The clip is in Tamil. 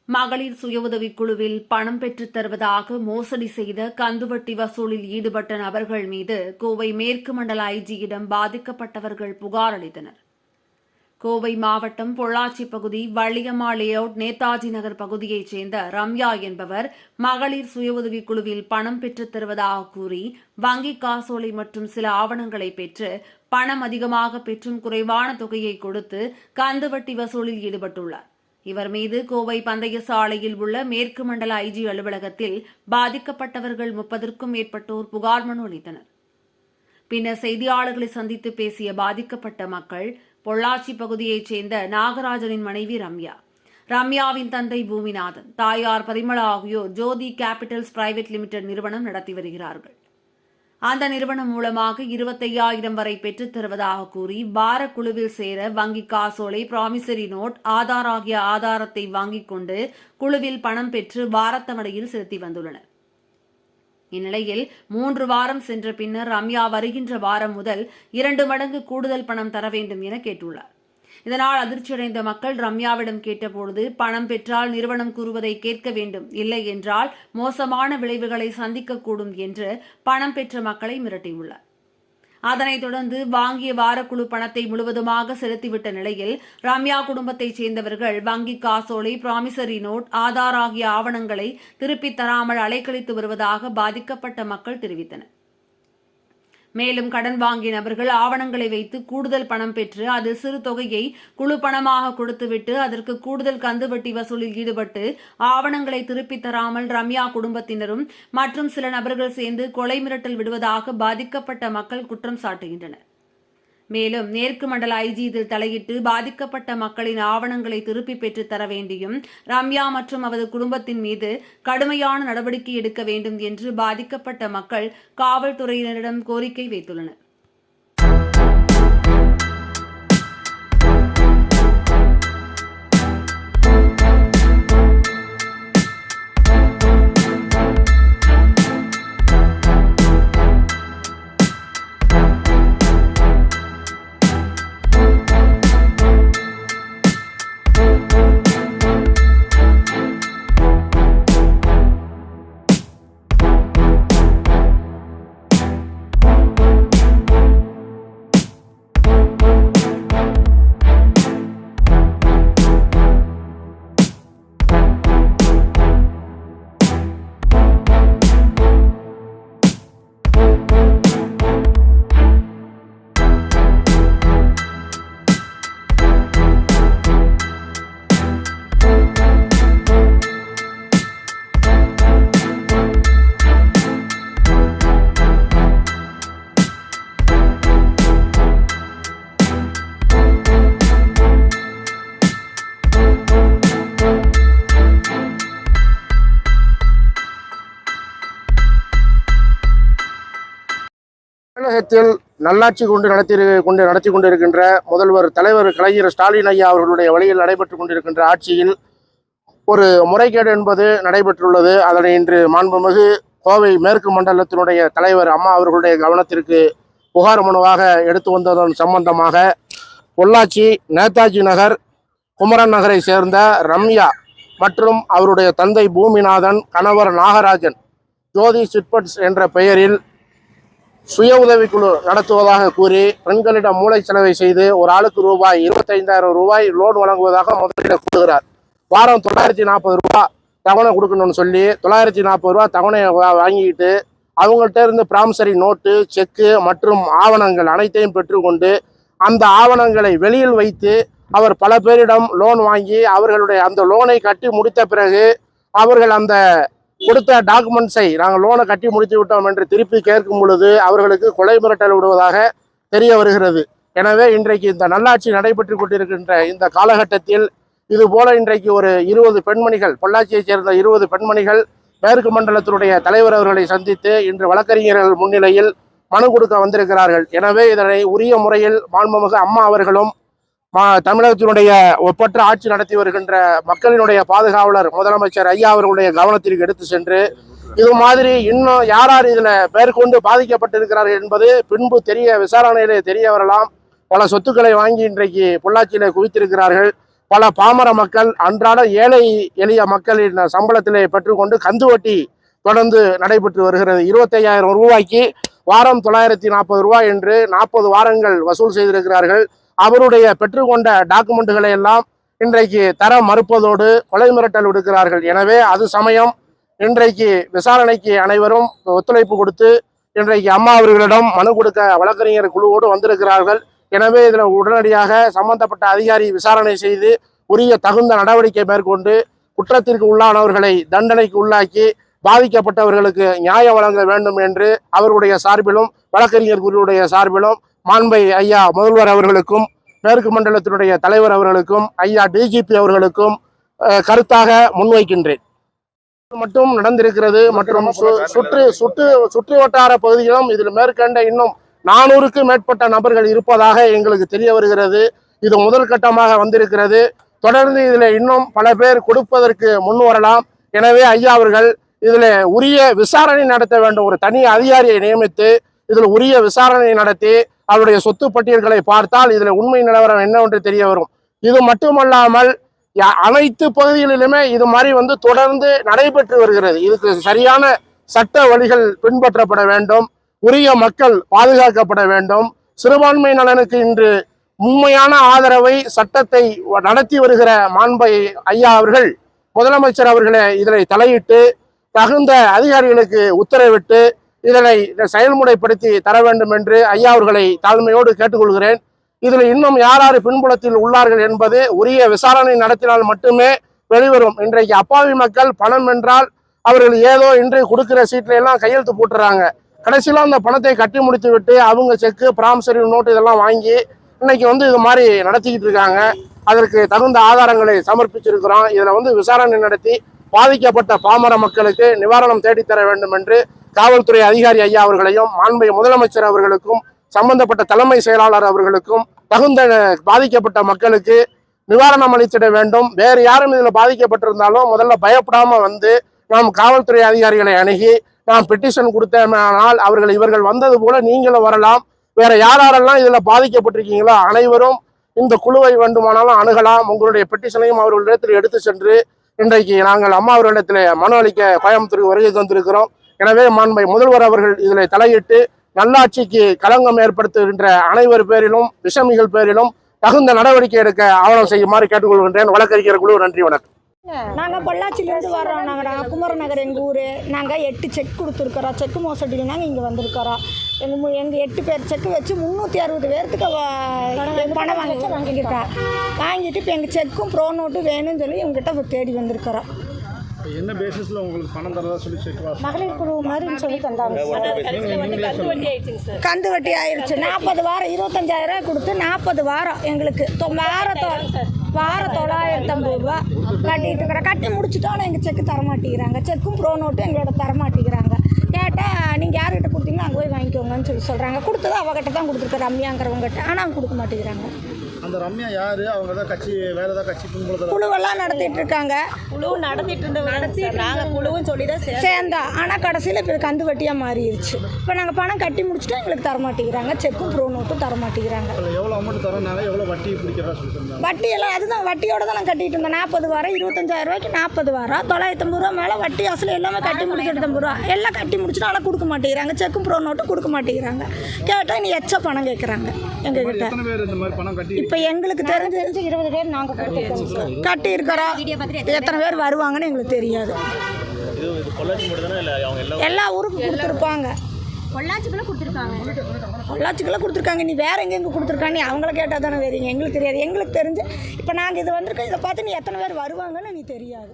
மகளிர் சுய உதவிக் குழுவில் பணம் பெற்றுத் தருவதாக மோசடி செய்த கந்துவட்டி வசூலில் ஈடுபட்ட நபர்கள் மீது கோவை மேற்கு மண்டல ஐஜியிடம் பாதிக்கப்பட்டவர்கள் புகார் அளித்தனர். கோவை மாவட்டம் பொள்ளாச்சி பகுதி வள்ளியம்மா லேஅவுட் நேதாஜி நகர் பகுதியைச் சேர்ந்த ரம்யா என்பவர் மகளிர் சுய உதவிக் குழுவில் பணம் பெற்றுத் தருவதாக கூறி வங்கி காசோலை மற்றும் சில ஆவணங்களை பெற்று பணம் அதிகமாக பெற்றும் குறைவான தொகையை கொடுத்து கந்துவட்டி வசூலில் ஈடுபட்டுள்ளார். இவர் மீது கோவை பந்தய சாலையில் உள்ள மேற்கு மண்டல ஐஜி அலுவலகத்தில் பாதிக்கப்பட்டவர்கள் 30க்கும் மேற்பட்டோர் புகார் மனு அளித்தனர். பின்னர் செய்தியாளர்களை சந்தித்து பேசிய பாதிக்கப்பட்ட மக்கள் பொள்ளாச்சி பகுதியைச் சேர்ந்த நாகராஜனின் மனைவி ரம்யாவின் தந்தை பூமிநாதன், தாயார் பரிமளா ஆகியோர் ஜோதி கேபிட்டல்ஸ் பிரைவேட் லிமிடெட் நிறுவனம் நடத்தி வருகிறார்கள். அந்த நிறுவனம் மூலமாக 25,000 வரை பெற்றுத் தருவதாக கூறி வார குழுவில் சேர வங்கி காசோலை, பிராமிசரி நோட், ஆதார் ஆகிய ஆதாரத்தை வாங்கிக் கொண்டு குழுவில் பணம் பெற்று வாரத்தவணையில் செலுத்தி வந்துள்ளனர். இந்நிலையில் 3 வாரம் சென்ற பின்னர் ரம்யா வருகின்ற வாரம் முதல் 2 மடங்கு கூடுதல் பணம் தர வேண்டும் என கேட்டுள்ளார். இதனால் அதிர்ச்சியடைந்த மக்கள் ரம்யாவிடம் கேட்டபொழுது பணம் பெற்றால் நிறுவனம் கூறுவதை கேட்க வேண்டும், இல்லை என்றால் மோசமான விளைவுகளை சந்திக்கக்கூடும் என்று பணம் பெற்ற மக்களை மிரட்டியுள்ளார். அதனைத் தொடர்ந்து வாங்கிய வாரக்குழு பணத்தை முழுவதுமாக செலுத்திவிட்ட நிலையில் ரம்யா குடும்பத்தைச் சேர்ந்தவர்கள் வங்கி காசோலை, பிராமிசரி நோட், ஆதார் ஆகிய ஆவணங்களை திருப்பித் தராமல் அலைக்கழித்து வருவதாக பாதிக்கப்பட்ட மக்கள் தெரிவித்தனர். மேலும் கடன் வாங்கிய நபர்கள் ஆவணங்களை வைத்து கூடுதல் பணம் பெற்று அதில் சிறு தொகையை குழு பணமாக கொடுத்துவிட்டு அதற்கு கூடுதல் கந்துவட்டி வசூலில் ஈடுபட்டு ஆவணங்களை திருப்பித் தராமல் ரம்யா குடும்பத்தினரும் மற்றும் சில நபர்கள் சேர்ந்து கொலை மிரட்டல் விடுவதாக பாதிக்கப்பட்ட மக்கள் குற்றம் சாட்டுகின்றனர். மேலும் மேற்கு மண்டல ஐஜி இதில் தலையிட்டு பாதிக்கப்பட்ட மக்களின் ஆவணங்களை திருப்பி பெற்றுத் தர வேண்டியும் ரம்யா மற்றும் அவரது குடும்பத்தின் மீது கடுமையான நடவடிக்கை எடுக்க வேண்டும் என்று பாதிக்கப்பட்ட மக்கள் காவல்துறையினரிடம் கோரிக்கை வைத்துள்ளனர். தமிழகத்தில் நல்லாட்சி நடத்தி கொண்டிருக்கின்ற முதல்வர் தலைவர் கலைஞர் ஸ்டாலின் ஐயா அவர்களுடைய வழியில் நடைபெற்றுக் கொண்டிருக்கின்ற ஆட்சியில் ஒரு முறைகேடு என்பது நடைபெற்றுள்ளது. அதனை இன்று மாண்புமிகு கோவை மேற்கு மண்டலத்தினுடைய தலைவர் அம்மா அவர்களுடைய கவனத்திற்கு புகார் மனுவாக எடுத்து வந்ததன் சம்பந்தமாக பொள்ளாச்சி நேதாஜி நகர் குமரன் நகரை சேர்ந்த ரம்யா மற்றும் அவருடைய தந்தை பூமிநாதன், கணவர் நாகராஜன் ஜோதி சிட்பட்ஸ் என்ற பெயரில் சுய உதவிக்குழு நடத்துவதாக கூறி பெண்களிடம் மூளை செலவை செய்து ஒரு ஆளுக்கு ரூபாய் 25,000 லோன் வழங்குவதாக முதலிடம் கூறுகிறார். வாரம் 940 ரூபாய் தவணை கொடுக்கணும்னு சொல்லி 940 ரூபாய் தவணையை வாங்கிக்கிட்டு அவங்கள்ட்ட இருந்து பிராமிசரி நோட்டு, செக்கு மற்றும் ஆவணங்கள் அனைத்தையும் பெற்றுக்கொண்டு அந்த ஆவணங்களை வெளியில் வைத்து அவர் பல பேரிடம் லோன் வாங்கி அவர்களுடைய அந்த லோனை கட்டி முடித்த பிறகு அவர்கள் அந்த கொடுத்த டாக்குமெண்ட்ஸை நாங்கள் லோனை கட்டி முடித்து விட்டோம் என்று திருப்பி கேட்கும் பொழுது அவர்களுக்கு கொலை மிரட்டல் விடுவதாக தெரிய வருகிறது. எனவே இன்றைக்கு இந்த நல்லாட்சி நடைபெற்று கொண்டிருக்கின்ற இந்த காலகட்டத்தில் இதுபோல இன்றைக்கு ஒரு 20 பெண்மணிகள், பொள்ளாச்சியைச் சேர்ந்த 20 பெண்மணிகள் மேற்கு மண்டலத்தினுடைய தலைவர் அவர்களை சந்தித்து இன்று வழக்கறிஞர்கள் முன்னிலையில் மனு கொடுக்க வந்திருக்கிறார்கள். எனவே இதனை உரிய முறையில் மாண்புமிகு அம்மா அவர்களும் தமிழகத்தினுடைய ஒப்பற்ற ஆட்சி நடத்தி வருகின்ற மக்களினுடைய பாதுகாவலர் முதலமைச்சர் ஐயா அவர்களுடைய கவனத்திற்கு எடுத்து சென்று இது மாதிரி இன்னும் யார் யார் இதுல மேற்கொண்டு பாதிக்கப்பட்டிருக்கிறார்கள் என்பது பின்பு விசாரணையிலே தெரிய வரலாம். பல சொத்துக்களை வாங்கி இன்றைக்கு பொள்ளாச்சியில குவித்திருக்கிறார்கள். பல பாமர மக்கள் அன்றாட ஏழை எளிய மக்களின் சம்பளத்திலே பெற்றுக்கொண்டு கந்து வட்டி தொடர்ந்து நடைபெற்று வருகிறது. 25,000 ரூபாய்க்கு வாரம் 940 ரூபாய் என்று 40 வாரங்கள் வசூல் செய்திருக்கிறார்கள். அவருடைய பெற்றுக்கொண்ட டாக்குமெண்ட்டுகளை எல்லாம் இன்றைக்கு தர மறுப்பதோடு கொலை மிரட்டல் விடுக்கிறார்கள். எனவே அது சமயம் இன்றைக்கு விசாரணைக்கு அனைவரும் ஒத்துழைப்பு கொடுத்து இன்றைக்கு அம்மா அவர்களிடம் மனு கொடுக்க வழக்கறிஞர் குழுவோடு வந்திருக்கிறார்கள். எனவே இதில் உடனடியாக சம்பந்தப்பட்ட அதிகாரி விசாரணை செய்து உரிய தகுந்த நடவடிக்கை மேற்கொண்டு குற்றத்திற்கு உள்ளானவர்களை தண்டனைக்கு உள்ளாக்கி பாதிக்கப்பட்டவர்களுக்கு நியாயம் வழங்க வேண்டும் என்று அவர்களுடைய சார்பிலும் வழக்கறிஞர் குழுவுடைய சார்பிலும் மாண்பை ஐயா முதல்வர் அவர்களுக்கும் மேற்கு மண்டலத்தினுடைய தலைவர் அவர்களுக்கும் ஐயா டிஜிபி அவர்களுக்கும் கருத்தாக முன்வைக்கின்றேன். மட்டும் நடந்திருக்கிறது மற்றும் சுற்று வட்டார பகுதியிலும் இதில் மேற்கண்ட இன்னும் 400க்கு மேற்பட்ட நபர்கள் இருப்பதாக எங்களுக்கு தெரிய வருகிறது. இது முதல் கட்டமாக வந்திருக்கிறது. தொடர்ந்து இதில் இன்னும் பல பேர் கொடுப்பதற்கு முன் வரலாம். எனவே ஐயா அவர்கள் இதில் உரிய விசாரணை நடத்த வேண்டும். ஒரு தனி அதிகாரியை நியமித்து இதில் உரிய விசாரணை நடத்தி அவருடைய சொத்து பட்டியல்களை பார்த்தால் இதில் உண்மை நிலவரம் என்னவென்று தெரிய வரும். இது மட்டுமல்லாமல் அனைத்து பகுதிகளிலுமே இது மாதிரி தொடர்ந்து நடைபெற்று வருகிறது. இதுக்கு சரியான சட்ட வழிகள் பின்பற்றப்பட வேண்டும். உரிய மக்கள் பாதுகாக்கப்பட வேண்டும். சிறுபான்மை நலனுக்கு இன்று உண்மையான ஆதரவை சட்டத்தை நடத்தி வருகிற மாண்பை ஐயா அவர்கள் முதலமைச்சர் அவர்களை இதில் தலையிட்டு தகுந்த அதிகாரிகளுக்கு உத்தரவிட்டு இதனை செயல்முறைப்படுத்தி தர வேண்டும் என்று ஐயா அவர்களை தாழ்மையோடு கேட்டுக்கொள்கிறேன். இதில் இன்னும் யார் பின்புலத்தில் உள்ளார்கள் என்பது உரிய விசாரணை நடத்தினால் மட்டுமே வெளிவரும். இன்றைக்கு அப்பாவி மக்கள் பணம் என்றால் அவர்கள் ஏதோ இன்று கொடுக்கிற சீட்ல எல்லாம் கையெழுத்து போட்டுறாங்க. கடைசியில் அந்த பணத்தை கட்டி முடித்து விட்டு அவங்க செக்கு பிராமிசரி நோட்டு இதெல்லாம் வாங்கி இன்னைக்கு இது மாதிரி நடத்திக்கிட்டு இருக்காங்க. அதற்கு தகுந்த ஆதாரங்களை சமர்ப்பிச்சிருக்கிறோம். இதில் விசாரணை நடத்தி பாதிக்கப்பட்ட பாமர மக்களுக்கு நிவாரணம் தேடித்தர வேண்டும் என்று காவல்துறை அதிகாரி ஐயா அவர்களையும் மாண்பை முதலமைச்சர் அவர்களுக்கும் சம்பந்தப்பட்ட தலைமை செயலாளர் அவர்களுக்கும் தகுந்த பாதிக்கப்பட்ட மக்களுக்கு நிவாரணம் அளித்திட வேண்டும். வேறு யாரும் இதில் பாதிக்கப்பட்டிருந்தாலும் முதல்ல பயப்படாம நாம் காவல்துறை அதிகாரிகளை அணுகி நாம் பெட்டிஷன் கொடுத்தனால் இவர்கள் வந்தது போல நீங்களும் வரலாம். வேற யாரெல்லாம் இதுல பாதிக்கப்பட்டிருக்கீங்களோ அனைவரும் இந்த குழுவை வேண்டுமானாலும் அணுகலாம். உங்களுடைய பெட்டிஷனையும் அவர்களிடத்தில் எடுத்து சென்று இன்றைக்கு நாங்கள் அம்மா அவர்களிடத்தில் மனு அளிக்க கோயம்புத்தூருக்கு வருகை தந்திருக்கிறோம். எனவே மாண்பை முதல்வர் அவர்கள் இதில் தலையிட்டு நல்லாட்சிக்கு களங்கம் ஏற்படுத்துகின்ற அனைவர் பேரிலும் விஷமிகள் பேரிலும் தகுந்த நடவடிக்கை எடுக்க ஆவணம் செய்யுமாறு கேட்டுக்கொள்கின்றேன். வழக்கறிஞர் குழு நன்றி, வணக்கம். நாங்கள் பொள்ளாச்சியிலேருந்து வர்றோம். நாங்கள் குமரன் நகர் எங்கள் ஊர். நாங்கள் 8 செக் கொடுத்துருக்குறோம். செக்கு மோசடியில் நாங்கள் இங்கே வந்திருக்கிறோம். எங்கள் 8 பேர் செக்கு வச்சு 360 பேர்த்துக்கு பணம் வாங்கியிருக்கோம். வாங்கிட்டு இப்போ எங்கள் செக்கும் ப்ரோ நோட்டு வேணும்னு சொல்லி இவங்ககிட்ட தேடி வந்திருக்கிறோம். என்ன பேசிஸ்ல உங்களுக்கு பணம் தரதா சொல்லி செக் மகளிர் குழு மாதிரின்னு சொல்லி தந்தாங்க. கந்து வட்டி ஆயிடுச்சு. 40 வாரம் 25,000 கொடுத்து 40 வாரம் எங்களுக்கு வாரம் 950 ரூபா கட்டிட்டு இருக்கிறோம். கட்டி முடிச்சுட்டோம். எங்கள் செக்கு தரமாட்டேங்கிறாங்க. செக்கும் ப்ரோ நோட்டும் எங்களோட தரமாட்டேங்கிறாங்க. கேட்டால் நீங்கள் யார்கிட்ட கொடுத்தீங்கன்னா அங்கே போய் வாங்கிக்கோங்கன்னு சொல்கிறாங்க. கொடுத்தது அவகிட்ட தான் கொடுத்துருக்க ரம்யாங்கிறவங்ககிட்ட. ஆனால் அவங்க கொடுக்க மாட்டேங்கிறாங்க. அந்த ரம்யா யாரு? அவங்க தான் கட்சி வேற ஏதாவது கட்சி குழுவெல்லாம் நடத்திட்டு இருக்காங்க. குழு நடத்திட்டு இருந்தவங்க நாங்கள் குழுவும் சொல்லி தான் சேர்ந்தோம். ஆனால் கடைசியில் இப்போ கந்து வட்டியாக மாறிடுச்சு. இப்போ நாங்கள் பணம் கட்டி முடிச்சுட்டு எங்களுக்கு தரமாட்டேங்கிறாங்க. செக்கும் ப்ரோ நோட்டும் தரமாட்டேங்கிறாங்க. எவ்வளோ அமௌண்ட் தரோம்னால எவ்வளோ வட்டி பிடிக்கிறதா சொல்லிட்டு வட்டியெல்லாம் அதுதான் வட்டியோட தான் நான் கட்டிட்டு இருந்தேன். 40 வாரம் 25,000 ரூபாய்க்கு 40 வாரம் 950 ரூபா மேலே வட்டி அசல் எல்லாமே கட்டி முடிச்சு 80 ரூபா எல்லாம் கட்டி முடிச்சுட்டு ஆனால் கொடுக்க மாட்டேங்கிறாங்க. செக்கும் ப்ரோ நோட்டும் கொடுக்க மாட்டேங்கிறாங்க. கேட்டால் நீ எச்ச பணம் கேட்குறாங்க எங்ககிட்ட. இப்போ எங்களுக்கு தெரிஞ்சு 20 பேர் நாங்கள் கட்டி இருக்கிறோம். எத்தனை பேர் வருவாங்கன்னு எங்களுக்கு தெரியாது. எல்லா ஊருக்கும் கொடுத்துருப்பாங்க. பொள்ளாச்சிக்குள்ளே கொடுத்துருக்காங்க. நீ வேற எங்கெங்கே கொடுத்துருக்காங்க அவங்கள கேட்டால் தானே வரீங்க. எங்களுக்கு தெரியாது. எங்களுக்கு தெரிஞ்சு இப்போ நாங்கள் இது வந்திருக்கோம். இதை பார்த்து நீ எத்தனை பேர் வருவாங்கன்னு நீ தெரியாது.